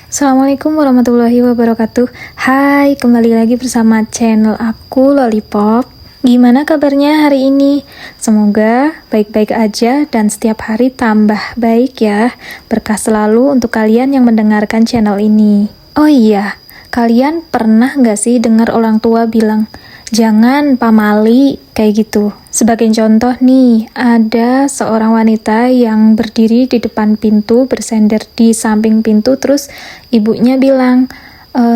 Assalamualaikum warahmatullahi wabarakatuh. Hai, kembali lagi bersama channel aku Lollipop. Gimana kabarnya hari ini? Semoga baik-baik aja dan setiap hari tambah baik ya. Berkah selalu untuk kalian yang mendengarkan channel ini. Oh iya, kalian pernah gak sih dengar orang tua bilang, jangan pamali kayak gitu? Sebagai contoh nih, ada seorang wanita yang berdiri di depan pintu, bersender di samping pintu, terus ibunya bilang,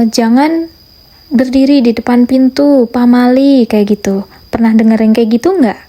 jangan berdiri di depan pintu, pamali, kayak gitu. Pernah denger yang kayak gitu nggak?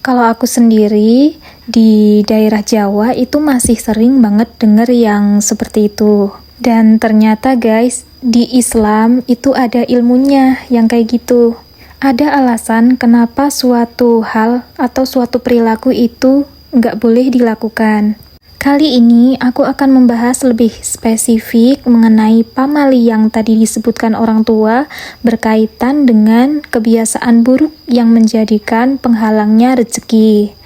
Kalau aku sendiri, di daerah Jawa itu masih sering banget denger yang seperti itu. Dan ternyata guys, di Islam itu ada ilmunya yang kayak gitu. Ada alasan kenapa suatu hal atau suatu perilaku itu nggak boleh dilakukan. Kali ini aku akan membahas lebih spesifik mengenai pamali yang tadi disebutkan orang tua berkaitan dengan kebiasaan buruk yang menjadikan penghalangnya rezeki.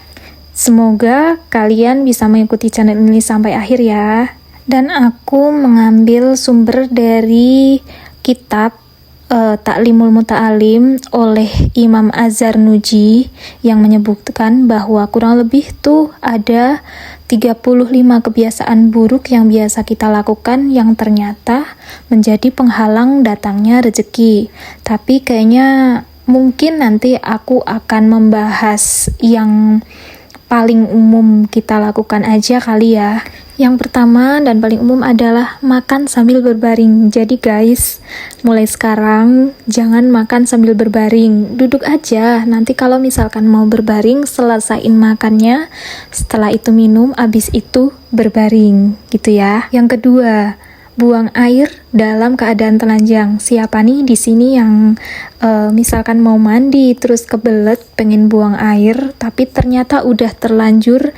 Semoga kalian bisa mengikuti channel ini sampai akhir ya. Dan aku mengambil sumber dari kitab Ta'limul Muta'alim oleh Imam Az-Zarnuji yang menyebutkan bahwa kurang lebih tuh ada 35 kebiasaan buruk yang biasa kita lakukan yang ternyata menjadi penghalang datangnya rezeki. Tapi kayaknya mungkin nanti aku akan membahas yang paling umum kita lakukan aja kali ya. Yang pertama dan paling umum adalah makan sambil berbaring. Jadi guys, mulai sekarang jangan makan sambil berbaring. Duduk aja, nanti kalau misalkan mau berbaring, selesaiin makannya, setelah itu minum, abis itu berbaring, gitu ya. Yang kedua, buang air dalam keadaan telanjang. Siapa nih di sini yang misalkan mau mandi, terus kebelet pengen buang air, tapi ternyata udah terlanjur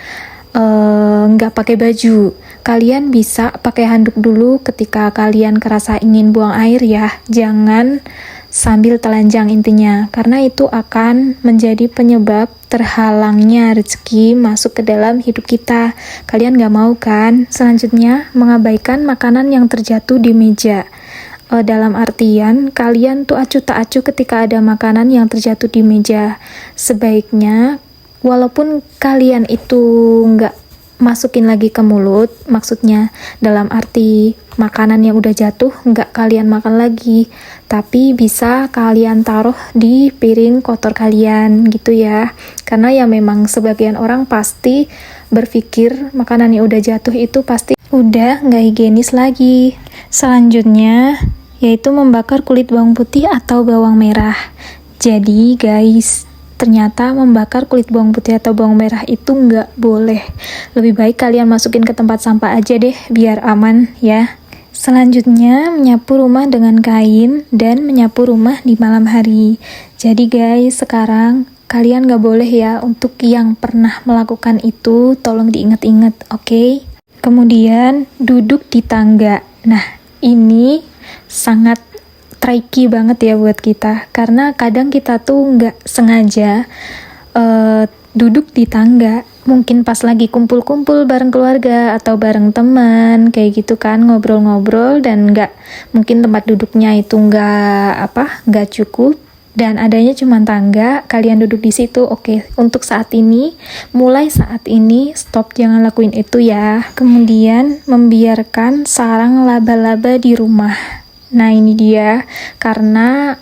nggak pakai baju. Kalian bisa pakai handuk dulu ketika kalian kerasa ingin buang air ya. Jangan sambil telanjang intinya, karena itu akan menjadi penyebab terhalangnya rezeki masuk ke dalam hidup kita. Kalian nggak mau kan? Selanjutnya, mengabaikan makanan yang terjatuh di meja. Dalam artian, kalian tuh acuh tak acuh ketika ada makanan yang terjatuh di meja. Sebaiknya walaupun kalian itu nggak masukin lagi ke mulut, maksudnya dalam arti makanan yang udah jatuh nggak kalian makan lagi, tapi bisa kalian taruh di piring kotor kalian gitu ya. Karena ya memang sebagian orang pasti berpikir makanan yang udah jatuh itu pasti udah nggak higienis lagi. Selanjutnya yaitu membakar kulit bawang putih atau bawang merah. Jadi guys, ternyata membakar kulit bawang putih atau bawang merah itu nggak boleh. Lebih baik kalian masukin ke tempat sampah aja deh, biar aman ya. Selanjutnya, menyapu rumah dengan kain dan menyapu rumah di malam hari. Jadi guys, sekarang kalian nggak boleh ya, untuk yang pernah melakukan itu, tolong diingat-ingat, oke? Kemudian, duduk di tangga. Nah, ini sangat tricky banget ya buat kita, karena kadang kita tuh nggak sengaja duduk di tangga, mungkin pas lagi kumpul-kumpul bareng keluarga atau bareng teman kayak gitu kan, ngobrol-ngobrol, dan mungkin tempat duduknya itu nggak cukup dan adanya cuma tangga, kalian duduk di situ. Oke, untuk saat ini, mulai saat ini stop, jangan lakuin itu ya. Kemudian membiarkan sarang laba-laba di rumah. Nah ini dia, karena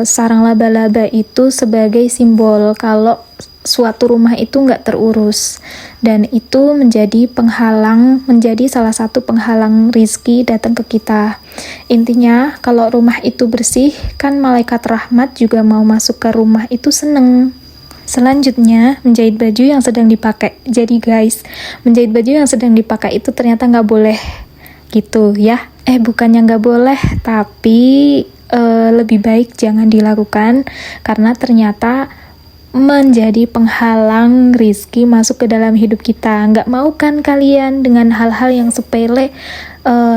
sarang laba-laba itu sebagai simbol kalau suatu rumah itu nggak terurus, dan itu menjadi salah satu penghalang rizki datang ke kita. Intinya kalau rumah itu bersih, kan malaikat rahmat juga mau masuk ke rumah itu seneng. Selanjutnya, menjahit baju yang sedang dipakai. Jadi guys, menjahit baju yang sedang dipakai itu ternyata nggak boleh gitu ya. Bukannya nggak boleh, tapi lebih baik jangan dilakukan, karena ternyata menjadi penghalang rizki masuk ke dalam hidup kita. Nggak mau kan kalian dengan hal-hal yang sepele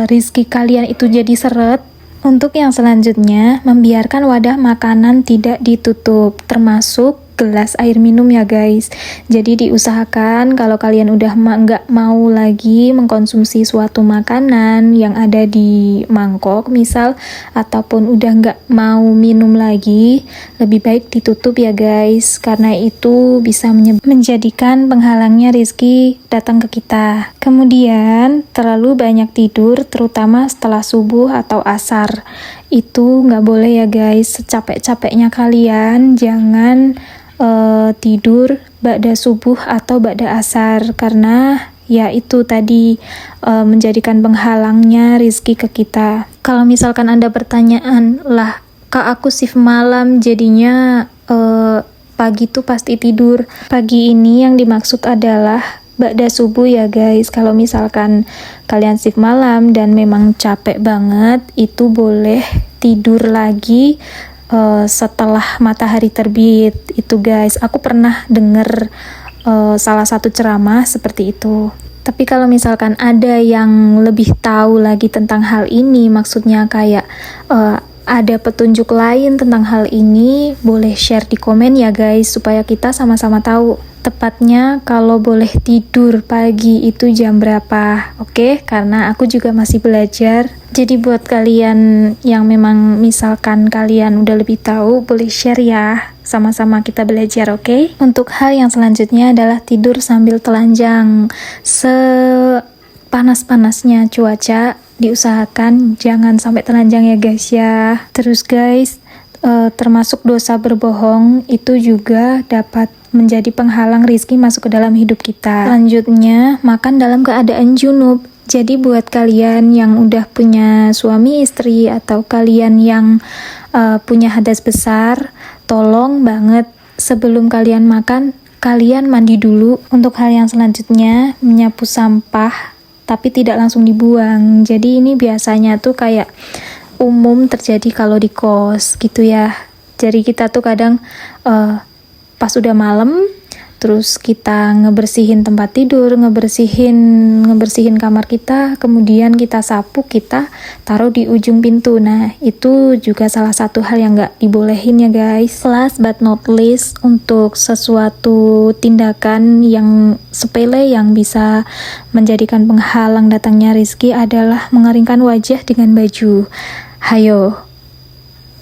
rizki kalian itu jadi seret. Untuk yang selanjutnya, membiarkan wadah makanan tidak ditutup, termasuk gelas air minum ya guys. Jadi diusahakan kalau kalian udah nggak mau lagi mengkonsumsi suatu makanan yang ada di mangkok misal, ataupun udah nggak mau minum lagi, lebih baik ditutup ya guys, karena itu bisa menjadikan penghalangnya rezeki datang ke kita. Kemudian terlalu banyak tidur, terutama setelah subuh atau asar, itu nggak boleh ya guys. Secapek-capeknya kalian jangan tidur ba'da subuh atau ba'da asar, karena ya itu tadi menjadikan penghalangnya rizki ke kita. Kalau misalkan Anda pertanyaan, lah kak aku shift malam jadinya pagi tuh pasti tidur. Pagi ini yang dimaksud adalah ba'da subuh ya guys. Kalau misalkan kalian shift malam dan memang capek banget, itu boleh tidur lagi setelah matahari terbit. Itu guys, aku pernah denger salah satu ceramah seperti itu. Tapi kalau misalkan ada yang lebih tahu lagi tentang hal ini, maksudnya kayak ada petunjuk lain tentang hal ini, boleh share di komen ya guys, supaya kita sama-sama tahu tepatnya kalau boleh tidur pagi itu jam berapa. Oke, karena aku juga masih belajar. Jadi buat kalian yang memang misalkan kalian udah lebih tahu, boleh share ya, sama-sama kita belajar, oke? Untuk hal yang selanjutnya adalah tidur sambil telanjang. Sepanas-panasnya cuaca, diusahakan jangan sampai telanjang ya guys ya. Terus guys, termasuk dosa berbohong itu juga dapat menjadi penghalang rizki masuk ke dalam hidup kita. Selanjutnya, makan dalam keadaan junub. Jadi buat kalian yang udah punya suami istri atau kalian yang punya hadas besar, tolong banget sebelum kalian makan, kalian mandi dulu. Untuk hal yang selanjutnya, menyapu sampah tapi tidak langsung dibuang. Jadi ini biasanya tuh kayak umum terjadi kalau di kos gitu ya. Jadi kita tuh kadang pas udah malam, terus kita ngebersihin tempat tidur, ngebersihin kamar kita, kemudian kita sapu, kita taruh di ujung pintu. Nah, itu juga salah satu hal yang nggak dibolehin ya guys. Last but not least, untuk sesuatu tindakan yang sepele yang bisa menjadikan penghalang datangnya rezeki adalah mengeringkan wajah dengan baju. Hayo,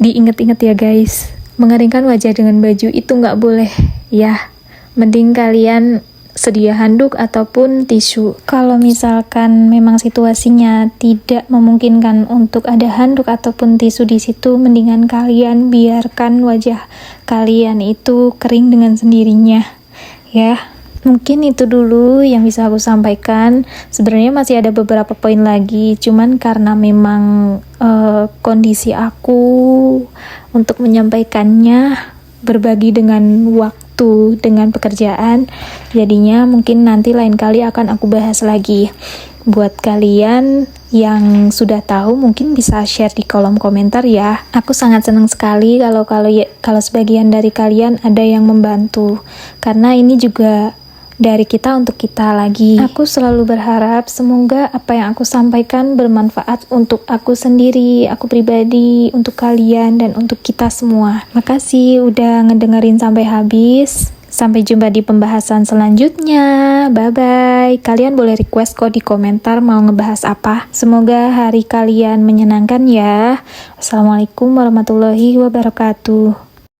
diinget-inget ya guys, mengeringkan wajah dengan baju itu nggak boleh ya. Mending kalian sedia handuk ataupun tisu. Kalau misalkan memang situasinya tidak memungkinkan untuk ada handuk ataupun tisu di situ, mendingan kalian biarkan wajah kalian itu kering dengan sendirinya ya. Mungkin itu dulu yang bisa aku sampaikan. Sebenarnya masih ada beberapa poin lagi, cuman karena memang kondisi aku untuk menyampaikannya berbagi dengan waktu, dengan pekerjaan, jadinya mungkin nanti lain kali akan aku bahas lagi. Buat kalian yang sudah tahu mungkin bisa share di kolom komentar ya. Aku sangat senang sekali kalau sebagian dari kalian ada yang membantu, karena ini juga dari kita untuk kita lagi. Aku selalu berharap semoga apa yang aku sampaikan bermanfaat untuk aku sendiri, aku pribadi, untuk kalian, dan untuk kita semua. Makasih udah ngedengerin sampai habis. Sampai jumpa di pembahasan selanjutnya. Bye-bye. Kalian boleh request kok di komentar mau ngebahas apa. Semoga hari kalian menyenangkan ya. Assalamualaikum warahmatullahi wabarakatuh.